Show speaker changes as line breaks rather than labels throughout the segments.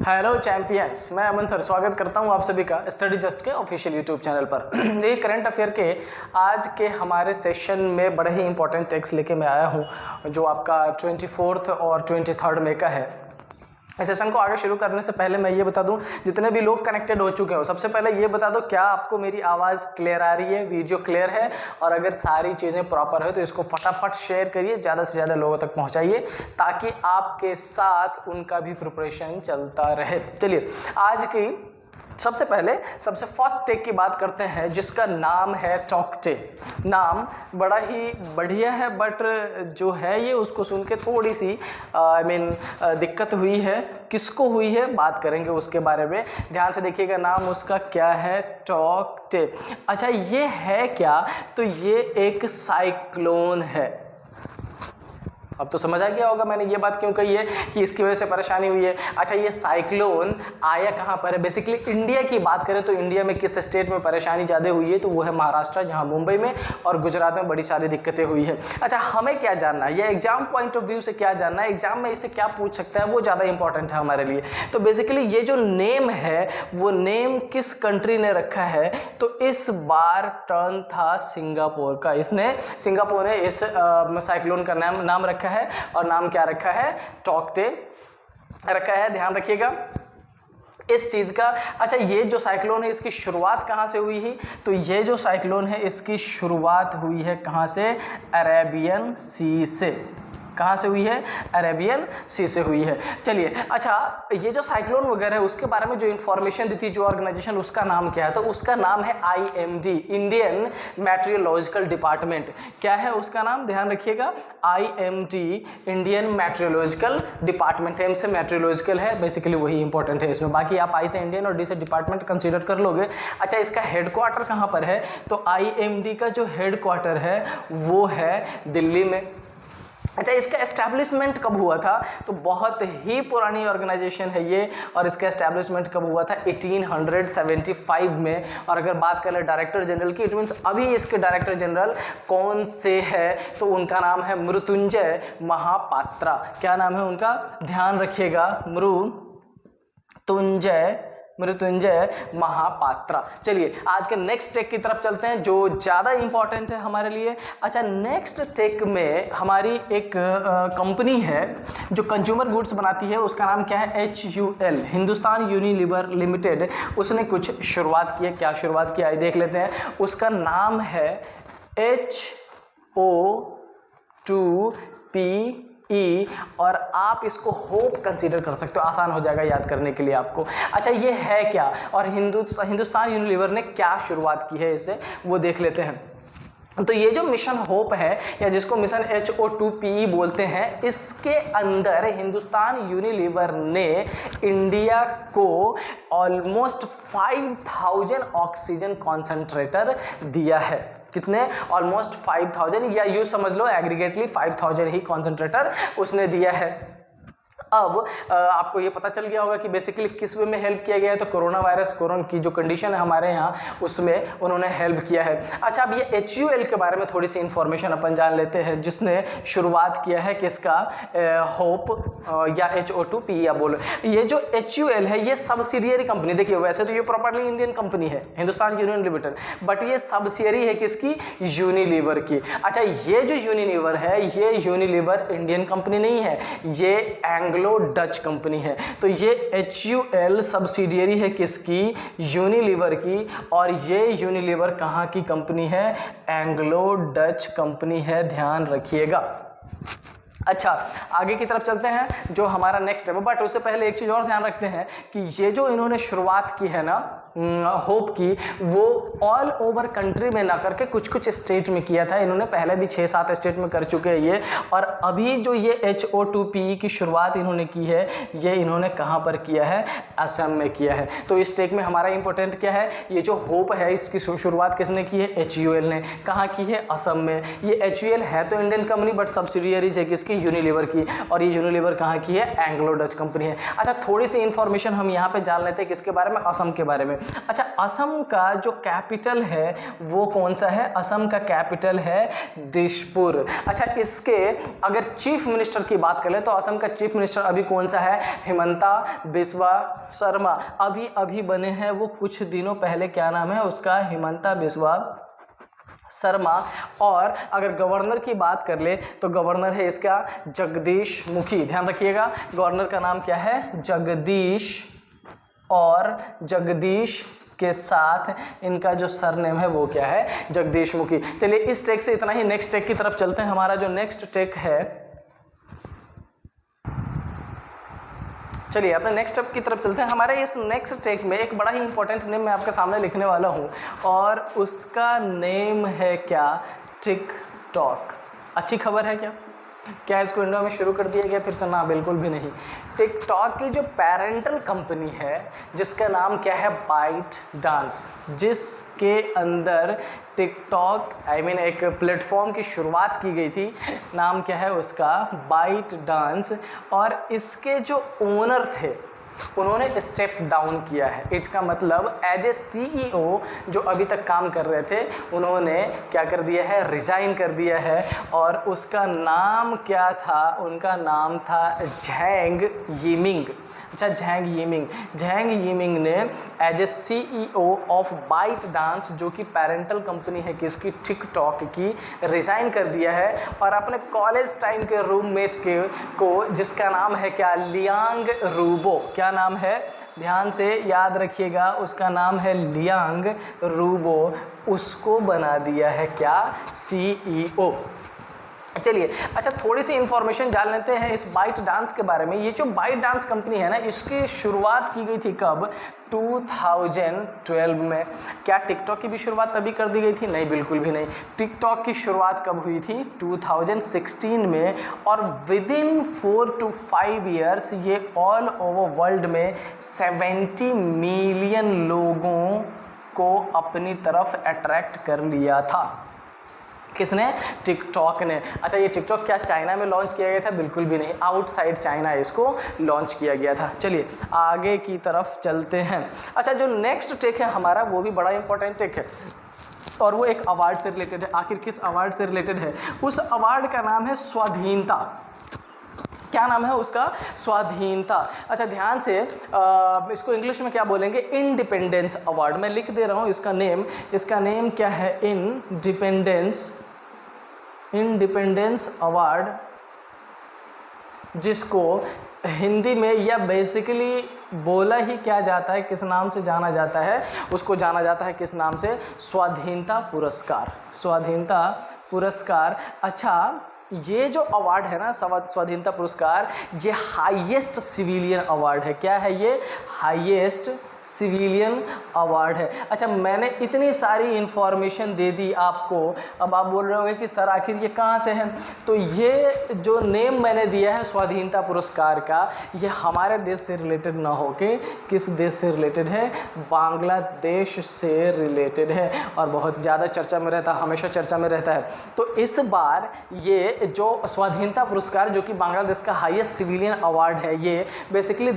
Hello champions, मैं अमन sir स्वागत करता हूं आप सभी का स्टडी जस्ट के ऑफिशियल यूट्यूब चैनल पर। ये करंट अफेयर के आज के हमारे सेशन में बड़े ही इंपॉर्टेंट टेक्स्ट लेके मैं आया हूं जो आपका 24 और 23 मई का है। इस सेशन को आगे शुरू करने से पहले मैं ये बता दूं, जितने भी लोग कनेक्टेड हो चुके हो सबसे पहले ये बता दो क्या आपको मेरी आवाज़ क्लियर आ रही है, वीडियो क्लियर है, और अगर सारी चीज़ें प्रॉपर है तो इसको फटाफट शेयर करिए, ज़्यादा से ज़्यादा लोगों तक पहुंचाइए ताकि आपके साथ उनका भी प्रिपरेशन चलता रहे। चलिए आज की सबसे फर्स्ट टेक की बात करते हैं जिसका नाम है टॉकटे। नाम बड़ा ही बढ़िया है बट जो है ये उसको सुन के थोड़ी सी दिक्कत हुई है। किसको हुई है बात करेंगे उसके बारे में, ध्यान से देखिएगा। नाम उसका क्या है? टॉकटे। अच्छा ये है क्या? तो ये एक साइक्लोन है। अब तो समझ आ गया होगा मैंने ये बात क्यों कही है कि इसकी वजह से परेशानी हुई है। अच्छा ये साइक्लोन आया कहाँ पर है? बेसिकली इंडिया की बात करें तो इंडिया में किस स्टेट में परेशानी ज़्यादा हुई है तो वो है महाराष्ट्र, जहाँ मुंबई में और गुजरात में बड़ी सारी दिक्कतें हुई है। अच्छा हमें क्या जानना है, ये एग्जाम पॉइंट ऑफ व्यू से क्या जानना है, एग्जाम में इससे क्या पूछ सकता है वो ज़्यादा इंपॉर्टेंट है हमारे लिए। तो बेसिकली ये जो नेम है वो नेम किस कंट्री ने रखा है? तो इस बार टर्न था सिंगापुर का। सिंगापुर ने इस साइक्लोन का नाम रखा है और नाम क्या रखा है? टॉकटे रखा है। ध्यान रखिएगा इस चीज का। अच्छा ये जो साइक्लोन है इसकी शुरुआत कहां से हुई है? तो ये जो साइक्लोन है इसकी शुरुआत हुई है कहां से? अरेबियन सी से। कहाँ से हुई है? अरेबियन सी से हुई है। चलिए अच्छा ये जो साइक्लोन वगैरह है उसके बारे में जो इन्फॉर्मेशन दी थी जो ऑर्गेनाइजेशन, उसका नाम क्या है? तो उसका नाम है IMD, इंडियन मेट्रियोलॉजिकल डिपार्टमेंट। क्या है उसका नाम? ध्यान रखिएगा IMD, Indian metrological department. M से मेट्रियोलॉजिकल है, बेसिकली वही इंपॉर्टेंट है इसमें। बाकी आप आई से इंडियन और डी से डिपार्टमेंट कंसिडर कर लोगे। अच्छा इसका हेडक्वार्टर कहाँ पर है? तो IMD का जो हेडक्वार्टर है वो है दिल्ली में। अच्छा इसका एस्टैब्लिशमेंट कब हुआ था? तो बहुत ही पुरानी ऑर्गेनाइजेशन है ये, और इसका एस्टैब्लिशमेंट कब हुआ था? 1875 में। और अगर बात करें डायरेक्टर जनरल की, इट मीन्स अभी इसके डायरेक्टर जनरल कौन से है? तो उनका नाम है मृत्युंजय महापात्रा। क्या नाम है उनका? ध्यान रखिएगा, मृत्युंजय महापात्रा। चलिए आज के नेक्स्ट टेक की तरफ चलते हैं जो ज़्यादा इंपॉर्टेंट है हमारे लिए। अच्छा नेक्स्ट टेक में हमारी एक कंपनी है जो कंज्यूमर गुड्स बनाती है, उसका नाम क्या है? HUL, Hindustan Unilever limited. उसने कुछ शुरुआत की है। क्या शुरुआत की है देख लेते हैं। उसका नाम है HO2PE और आप इसको होप कंसीडर कर सकते हो, आसान हो जाएगा याद करने के लिए आपको। अच्छा ये है क्या और हिंदुस्तान यूनिलीवर ने क्या शुरुआत की है इसे वो देख लेते हैं। तो ये जो मिशन होप है या जिसको मिशन HO2PE बोलते हैं, इसके अंदर हिंदुस्तान यूनिलीवर ने इंडिया को ऑलमोस्ट 5000 ऑक्सीजन कॉन्सेंट्रेटर दिया है। कितने? ऑलमोस्ट 5000, या यूँ समझ लो एग्रीगेटली 5000 ही कॉन्सेंट्रेटर उसने दिया है। अब आपको ये पता चल गया होगा कि बेसिकली किस वे में हेल्प किया गया है। तो कोरोना की जो कंडीशन है हमारे यहाँ उसमें उन्होंने हेल्प किया है। अच्छा अब ये HUL के बारे में थोड़ी सी इंफॉर्मेशन अपन जान लेते हैं, जिसने शुरुआत किया है किसका? होप या HO2PE या बोलो। ये जो HUL है ये सब्सिडियरी कंपनी, देखिए वैसे तो ये प्रॉपरली इंडियन कंपनी है हिंदुस्तान यूनियन लिमिटेड, बट ये सब्सिडियरी है किसकी? यूनिलीवर की। अच्छा ये जो यूनिलीवर है ये यूनिलीवर इंडियन कंपनी नहीं है, ये एंग्लो डच कंपनी है। तो ये HUL सब्सिडियरी है किसकी? यूनिलीवर की। और ये यूनिलीवर कहाँ की कंपनी है? एंग्लो डच कंपनी है, ध्यान रखिएगा। अच्छा आगे की तरफ चलते हैं जो हमारा नेक्स्ट है, बट उससे पहले एक चीज और ध्यान रखते हैं कि ये जो इन्होंने शुरुआत की है ना होप की, वो ऑल ओवर कंट्री में ना करके कुछ कुछ स्टेट में किया था इन्होंने। पहले भी 6-7 स्टेट में कर चुके हैं ये, और अभी जो ये HO2PE की शुरुआत इन्होंने की है ये इन्होंने कहाँ पर किया है? असम में किया है। तो इस टेक में हमारा इंपॉर्टेंट क्या है? ये जो होप है इसकी शुरुआत किसने की है? HUL ने। कहाँ की है? असम में। ये HUL है तो इंडियन कंपनी बट सब्सिडियरीज है किसकी? यूनिलीवर की, और ये यूनिलीवर कहाँ की है, एंग्लो डच कंपनी है। अच्छा थोड़ी सी इंफॉर्मेशन हम यहाँ पे जान लेते हैं किसके बारे में, असम के बारे में। अच्छा असम का जो कैपिटल है वो कौन सा है, असम का कैपिटल है दिसपुर। अच्छा इसके अगर चीफ मिनिस्टर की बात करें तो असम का चीफ मिनिस्टर अभी कौन सा है, हिमंता बिस्वा शर्मा, अभी अभी बने हैं वो कुछ दिनों पहले, क्या नाम है उसका, हिमंता बिस्वा शर्मा। और अगर गवर्नर की बात कर ले तो गवर्नर है इसका जगदीश मुखी, ध्यान रखिएगा गवर्नर का नाम क्या है, जगदीश, और जगदीश के साथ इनका जो सरनेम है वो क्या है, जगदीश मुखी। चलिए इस टेक से इतना ही, नेक्स्ट टेक की तरफ चलते हैं। हमारा जो नेक्स्ट टेक है, चलिए अपने नेक्स्ट स्टेप की तरफ चलते हैं। हमारे इस नेक्स्ट टेक में एक बड़ा ही इंपॉर्टेंट नेम मैं आपके सामने लिखने वाला हूँ, और उसका नेम है क्या, टिकटॉक। अच्छी खबर है क्या इसको इंडिया में शुरू कर दिया गया फिर से, ना बिल्कुल भी नहीं। टिकटॉक की जो पेरेंटल कंपनी है जिसका नाम क्या है, बाइट डांस, जिसके अंदर टिकटॉक एक प्लेटफॉर्म की शुरुआत की गई थी, नाम क्या है उसका, बाइट डांस। और इसके जो ओनर थे उन्होंने स्टेप डाउन किया है। इसका मतलब एज ए CEO जो अभी तक काम कर रहे थे उन्होंने क्या कर दिया है, रिजाइन कर दिया है। और उसका नाम क्या था, उनका नाम था झैंग यिमिंग। अच्छा झैंग यिमिंग ने as a CEO of ByteDance, जो कि पेरेंटल कंपनी है किसकी, टिकटॉक की, रिजाइन कर दिया है। और अपने कॉलेज टाइम के रूममेट को जिसका नाम है क्या, लियांग रूबो, क्या नाम है, ध्यान से याद रखिएगा, उसका नाम है लियांग रूबो, उसको बना दिया है क्या, CEO। चलिए अच्छा थोड़ी सी इंफॉर्मेशन जान लेते हैं इस बाइट डांस के बारे में। ये जो बाइट डांस कंपनी है ना, इसकी शुरुआत की गई थी कब, 2012 में। क्या टिकटॉक की भी शुरुआत तभी कर दी गई थी, नहीं बिल्कुल भी नहीं। टिकटॉक की शुरुआत कब हुई थी, 2016 में। और विदिन 4 to 5 ईयर्स ये ऑल ओवर वर्ल्ड में 70 मिलियन लोगों को अपनी तरफ अट्रैक्ट कर लिया था। किसने, टिकटॉक ने। अच्छा ये टिकटॉक क्या चाइना में लॉन्च किया गया था, बिल्कुल भी नहीं, आउटसाइड चाइना इसको लॉन्च किया गया था। चलिए आगे की तरफ चलते हैं। अच्छा जो नेक्स्ट टेक है हमारा वो भी बड़ा इंपॉर्टेंट टेक है, और वो एक अवार्ड से रिलेटेड है। आखिर किस अवार्ड से रिलेटेड है, उस अवार्ड का नाम है स्वाधीनता। क्या नाम है उसका, स्वाधीनता। अच्छा ध्यान से इसको इंग्लिश में क्या बोलेंगे, इंडिपेंडेंस अवार्ड। मैं लिख दे रहा हूँ इसका नेम क्या है, इंडिपेंडेंस अवार्ड, जिसको हिंदी में या बेसिकली बोला ही क्या जाता है, किस नाम से जाना जाता है, उसको जाना जाता है किस नाम से, स्वाधीनता पुरस्कार, स्वाधीनता पुरस्कार। अच्छा ये जो अवार्ड है ना स्वाधीनता पुरस्कार, ये हाईएस्ट सिविलियन अवार्ड है। क्या है ये, हाईएस्ट सिविलियन अवार्ड है। अच्छा मैंने इतनी सारी इंफॉर्मेशन दे दी आपको, अब आप बोल रहे होंगे कि सर आखिर ये कहाँ से है। तो ये जो नेम मैंने दिया है स्वाधीनता पुरस्कार का, ये हमारे देश से रिलेटेड ना होके किस देश से रिलेटेड है, बांग्लादेश से रिलेटेड है, और बहुत ज़्यादा चर्चा में रहता है, हमेशा चर्चा में रहता है। तो इस बार ये जो स्वाधीनता पुरस्कार जो कि बांग्लादेश का हाईएस्ट सिविलियन अवार्ड है, ये बेसिकली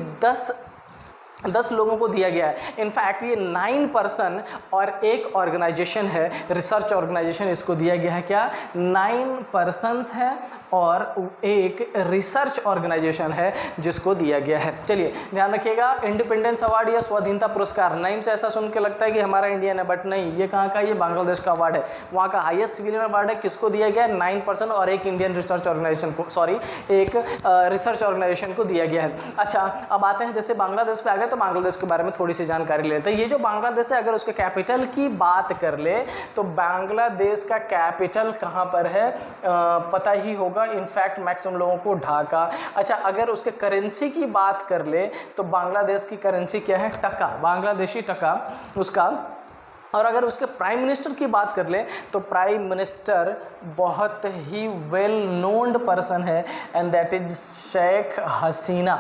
10 लोगों को दिया गया है। इनफैक्ट ये 9 पर्सन और एक ऑर्गेनाइजेशन है, रिसर्च ऑर्गेनाइजेशन, इसको दिया गया है क्या, 9 पर्सन्स है और एक रिसर्च ऑर्गेनाइजेशन है जिसको दिया गया है। चलिए ध्यान रखिएगा, इंडिपेंडेंस अवार्ड या स्वाधीनता पुरस्कार, नेम से ऐसा सुन के लगता है कि हमारा इंडियन है, बट नहीं, ये कहाँ का, ये बांग्लादेश का अवार्ड है। वहाँ का हाईएस्ट सिविलियन अवार्ड है, किसको दिया गया है, 9 पर्सन और एक इंडियन रिसर्च ऑर्गेनाइजेशन को, एक रिसर्च ऑर्गेनाइजेशन को दिया गया है। अच्छा अब आते हैं, जैसे बांग्लादेश पे आ गए तो बांग्लादेश के बारे में थोड़ी सी जानकारी लेते हैं। ये जो बांग्लादेश है, अगर उसके कैपिटल की बात कर ले तो बांग्लादेश का कैपिटल कहाँ पर है, पता ही होगा, इनफैक्ट मैक्सिमम लोगों को ढाका। अच्छा अगर उसके करेंसी की बात कर ले तो बांग्लादेश की करेंसी क्या है, टका, बांग्लादेशी टका उसका। और अगर उसके प्राइम मिनिस्टर की बात कर ले तो प्राइम मिनिस्टर बहुत ही वेल नोन्ड पर्सन है, and that is Sheikh Hasina.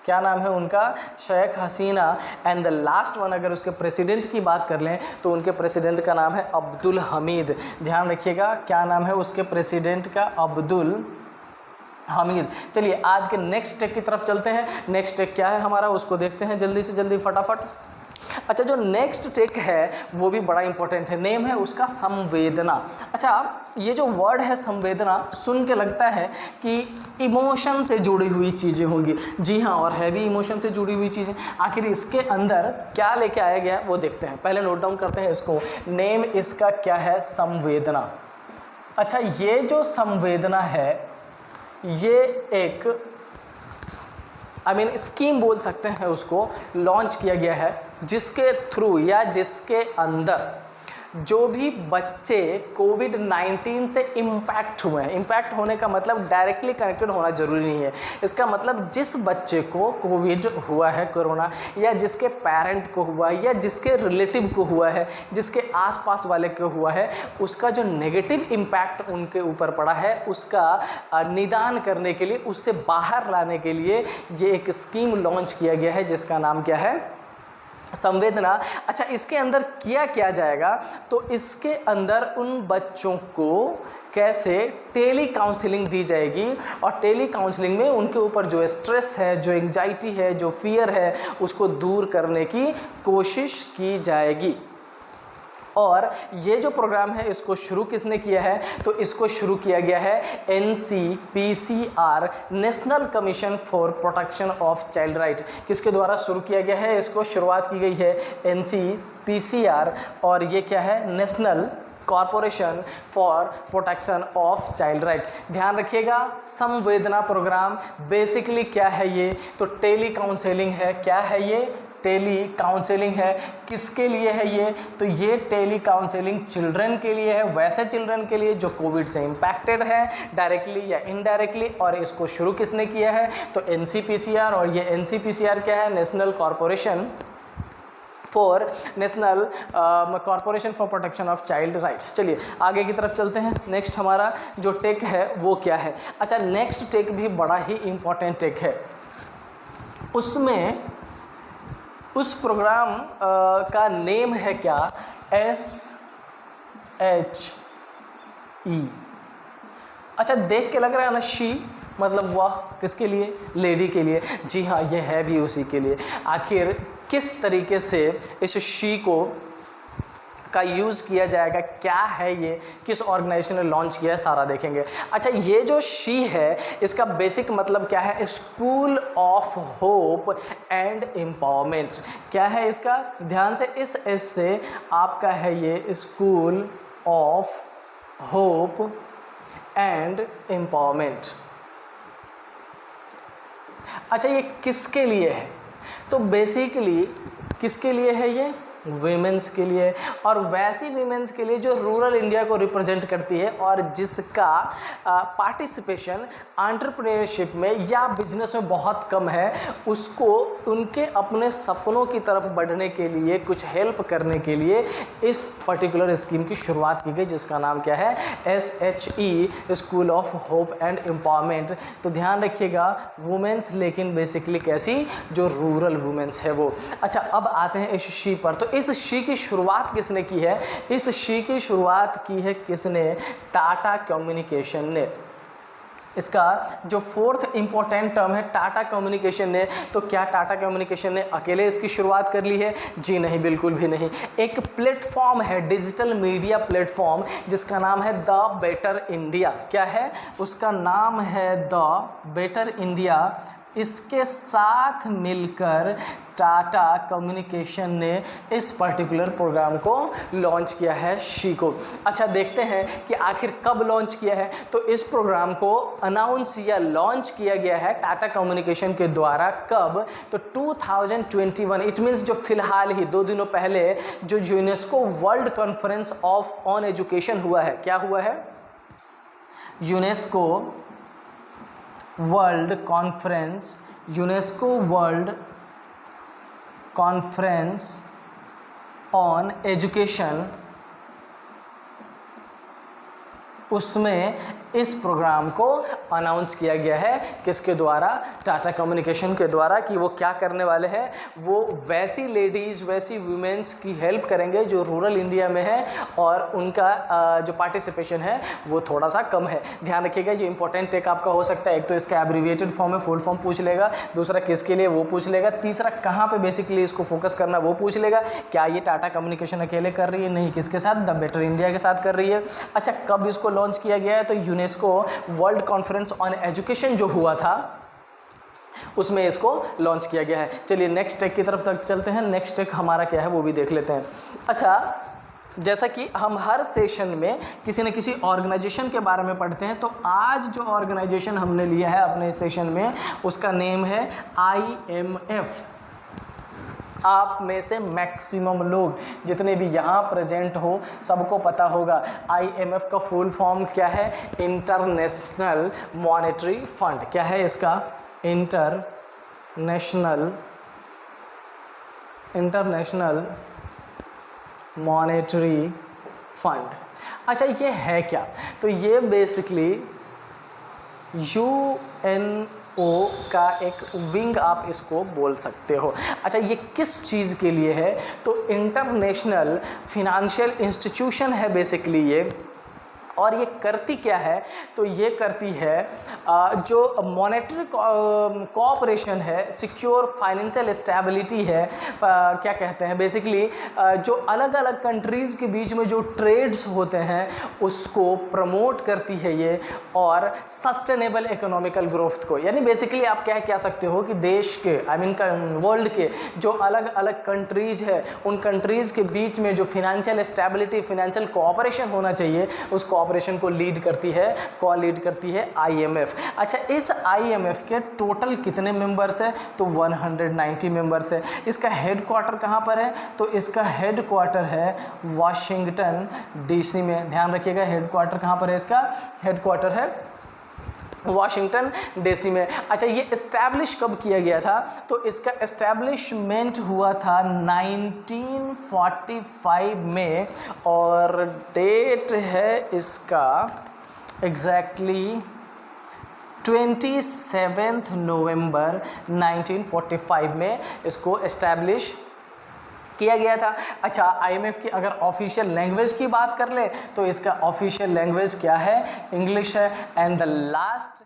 क्या नाम है उनका, Sheikh Hasina. And the last one, अगर उसके प्रेसिडेंट की बात कर लें तो उनके प्रेसिडेंट का नाम है अब्दुल हमीद। ध्यान रखिएगा क्या नाम है उसके प्रेसिडेंट का, अब्दुल हामिद। चलिए आज के नेक्स्ट टेक की तरफ चलते हैं। नेक्स्ट टेक क्या है हमारा, उसको देखते हैं जल्दी से जल्दी फटाफट। अच्छा, जो नेक्स्ट टेक है वो भी बड़ा इंपॉर्टेंट है। नेम है उसका संवेदना। अच्छा, ये जो वर्ड है संवेदना, सुन के लगता है कि इमोशन से जुड़ी हुई चीज़ें होंगी। जी हाँ, और है भी इमोशन से जुड़ी हुई चीज़ें। आखिर इसके अंदर क्या लेके आया गया है वो देखते हैं। पहले नोट डाउन करते हैं इसको। नेम इसका क्या है, संवेदना। अच्छा, ये जो संवेदना है ये एक स्कीम बोल सकते हैं उसको, लॉन्च किया गया है, जिसके थ्रू या जिसके अंदर जो भी बच्चे कोविड-19 से इम्पैक्ट हुए हैं, इम्पैक्ट होने का मतलब डायरेक्टली कनेक्टेड होना ज़रूरी नहीं है। इसका मतलब जिस बच्चे को कोविड हुआ है, कोरोना, या जिसके पेरेंट को हुआ है, या जिसके रिलेटिव को हुआ है, जिसके आसपास वाले को हुआ है, उसका जो नेगेटिव इम्पैक्ट उनके ऊपर पड़ा है, उसका निदान करने के लिए, उससे बाहर लाने के लिए ये एक स्कीम लॉन्च किया गया है जिसका नाम क्या है, संवेदना। अच्छा, इसके अंदर किया क्या जाएगा, तो इसके अंदर उन बच्चों को कैसे टेली काउंसलिंग दी जाएगी, और टेली काउंसलिंग में उनके ऊपर जो स्ट्रेस है, जो एंजाइटी है, जो फियर है, उसको दूर करने की कोशिश की जाएगी। और ये जो प्रोग्राम है इसको शुरू किसने किया है, तो इसको शुरू किया गया है NCPCR, national commission for protection of child right. किसके द्वारा शुरू किया गया है, इसको शुरुआत की गई है NCPCR, और ये क्या है, national corporation for protection of child rights. ध्यान रखिएगा, संवेदना प्रोग्राम बेसिकली क्या है ये, तो टेली काउंसलिंग है। क्या है ये, टेली काउंसलिंग है। किसके लिए है ये, तो ये टेली काउंसलिंग चिल्ड्रन के लिए है, वैसे चिल्ड्रन के लिए जो कोविड से इम्पैक्टेड है डायरेक्टली या इनडायरेक्टली। और इसको शुरू किसने किया है, तो NCPCR, और ये NCPCR क्या है, national corporation for protection of child rights. चलिए आगे की तरफ चलते हैं। नेक्स्ट हमारा जो टेक है वो क्या है। अच्छा, नेक्स्ट टेक भी बड़ा ही इम्पोर्टेंट टेक है। उसमें उस प्रोग्राम का नेम है क्या, SHE। अच्छा, देख के लग रहा है ना, शी मतलब वह, किसके लिए, लेडी के लिए। जी हाँ, ये है भी उसी के लिए। आखिर किस तरीके से इस शी को का यूज़ किया जाएगा, क्या है ये, किस ऑर्गेनाइजेशन ने लॉन्च किया है, सारा देखेंगे। अच्छा, ये जो शी है इसका बेसिक मतलब क्या है, school of hope and empowerment. क्या है इसका, ध्यान से, इस एस से आपका है ये school of hope and empowerment. अच्छा, ये किसके लिए है, तो बेसिकली किसके लिए है, ये वीमेंस के लिए, और वैसी वीमेंस के लिए जो रूरल इंडिया को रिप्रेजेंट करती है और जिसका पार्टिसिपेशन एंटरप्रेन्योरशिप में या बिजनेस में बहुत कम है, उसको उनके अपने सपनों की तरफ बढ़ने के लिए कुछ हेल्प करने के लिए इस पर्टिकुलर स्कीम की शुरुआत की गई, जिसका नाम क्या है, SHE, school of hope and empowerment. तो ध्यान रखिएगा, वुमेन्स, लेकिन बेसिकली कैसी, जो रूरल वुमेन्स है वो। अच्छा, अब आते हैं इस शी पर। तो इस शी की शुरुआत किसने की है, इस शी की शुरुआत की है किसने, टाटा कम्युनिकेशन ने। इसका जो फोर्थ इंपॉर्टेंट टर्म है, टाटा कम्युनिकेशन ने। तो क्या टाटा कम्युनिकेशन ने अकेले इसकी शुरुआत कर ली है, जी नहीं, बिल्कुल भी नहीं। एक प्लेटफॉर्म है, डिजिटल मीडिया प्लेटफॉर्म, जिसका नाम है द बेटर इंडिया। क्या है, उसका नाम है द बेटर इंडिया। इसके साथ मिलकर टाटा कम्युनिकेशन ने इस पर्टिकुलर प्रोग्राम को लॉन्च किया है, शी को। अच्छा, देखते हैं कि आखिर कब लॉन्च किया है। तो इस प्रोग्राम को अनाउंस या लॉन्च किया गया है टाटा कम्युनिकेशन के द्वारा, कब, तो 2021। इट मीन्स जो फिलहाल ही 2 दिनों पहले जो UNESCO world conference on education हुआ है, क्या हुआ है, UNESCO world conference on education, उसमें इस प्रोग्राम को अनाउंस किया गया है किसके द्वारा? टाटा कम्युनिकेशन के द्वारा, कि वो क्या करने वाले हैं, वो वैसी लेडीज़, वैसी वुमेन्स की हेल्प करेंगे जो रूरल इंडिया में है और उनका जो पार्टिसिपेशन है वो थोड़ा सा कम है। ध्यान रखिएगा, ये इंपॉर्टेंट टेक आपका हो सकता है। एक तो इसका एब्रीविएटेड फॉर्म है, फुल फॉर्म पूछ लेगा, दूसरा किसके लिए वो पूछ लेगा, तीसरा कहाँ पे बेसिकली इसको फोकस करना वो पूछ लेगा। क्या ये टाटा कम्युनिकेशन अकेले कर रही है? नहीं, किसके साथ? द बेटर इंडिया के साथ कर रही है। अच्छा, कब इसको लॉन्च किया गया है? तो UNESCO world conference on education जो हुआ था उसमें इसको लॉन्च किया गया है। चलिए नेक्स्ट टेक की तरफ तक चलते हैं। नेक्स्ट टेक हमारा क्या है वो भी देख लेते हैं। अच्छा, जैसा कि हम हर सेशन में किसी न किसी ऑर्गेनाइजेशन के बारे में पढ़ते हैं, तो आज जो ऑर्गेनाइजेशन हमने लिया है अपने सेशन में उसका नेम है IMF। आप में से मैक्सिमम लोग जितने भी यहाँ प्रेजेंट हो सबको पता होगा IMF का फुल फॉर्म क्या है? International monetary fund. क्या है इसका? International monetary fund. अच्छा, ये है क्या? तो ये बेसिकली UNO का एक विंग आप इसको बोल सकते हो। अच्छा, ये किस चीज़ के लिए है? तो इंटरनेशनल फिनेंशियल इंस्टीट्यूशन है बेसिकली ये। और ये करती क्या है? तो ये करती है जो मॉनेटरी कोऑपरेशन है, सिक्योर फाइनेंशियल स्टेबिलिटी है, क्या कहते हैं बेसिकली जो अलग अलग कंट्रीज़ के बीच में जो ट्रेड्स होते हैं उसको प्रमोट करती है ये, और सस्टेनेबल इकोनॉमिकल ग्रोथ को। यानी बेसिकली आप कह सकते हो कि देश के वर्ल्ड के जो अलग अलग कंट्रीज़ है उन कंट्रीज़ के बीच में जो फिनेंशियल स्टेबिलिटी, फिनेंशियल कोऑपरेशन होना चाहिए उस ऑपरेशन को लीड करती है IMF। अच्छा, इस IMF के टोटल कितने मेंबर्स है? तो 190 मेंबर्स है। इसका हेडक्वार्टर कहाँ पर है? तो इसका हेडक्वार्टर है वाशिंगटन DC में। ध्यान रखिएगा, हेडक्वार्टर कहाँ पर है? इसका हेडक्वार्टर है वाशिंगटन DC में। अच्छा, ये इस्टेब्लिश कब किया गया था? तो इसका इस्टेब्लिशमेंट हुआ था 1945 में, और डेट है इसका एग्जैक्टली 27 नवंबर 1945 में इसको इस्टेब्लिश किया गया था। अच्छा, IMF की अगर ऑफिशियल लैंग्वेज की बात कर ले तो इसका ऑफिशियल लैंग्वेज क्या है? इंग्लिश है। And the last